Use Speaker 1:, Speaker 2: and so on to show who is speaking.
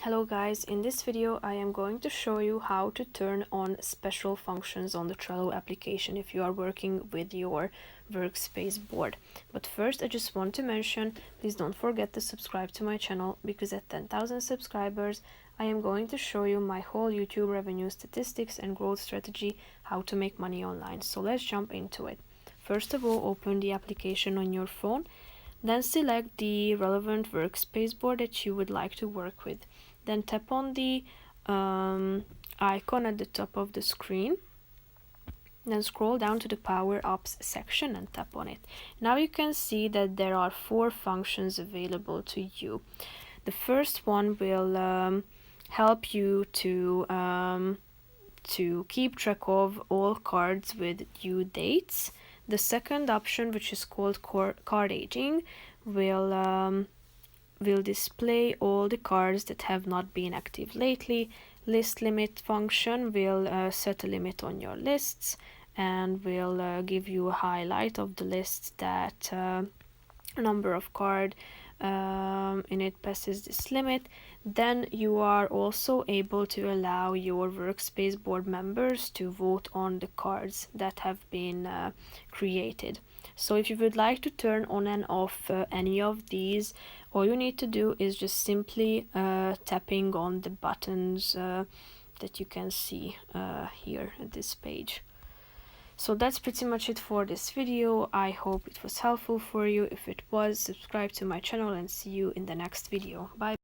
Speaker 1: Hello guys, in this video I am going to show you how to turn on special functions on the Trello application if you are working with your workspace board. But first I just want to mention, please don't forget to subscribe to my channel, because at 10,000 subscribers I am going to show you my whole YouTube revenue statistics and growth strategy, how to make money online. So let's jump into it. First of all, open the application on your phone, then select the relevant workspace board that you would like to work with. Then tap on the icon at the top of the screen. Then scroll down to the Power Ups section and tap on it. Now you can see that there are 4 functions available to you. The first one will help you to keep track of all cards with due dates. The second option, which is called card aging, will display all the cards that have not been active lately. List limit function will set a limit on your lists and will give you a highlight of the lists that number of card in it passes this limit. Then you are also able to allow your workspace board members to vote on the cards that have been created. So if you would like to turn on and off any of these, all you need to do is just simply tapping on the buttons that you can see here at this page. So that's pretty much it for this video. I hope it was helpful for you. If it was, subscribe to my channel and see you in the next video. Bye.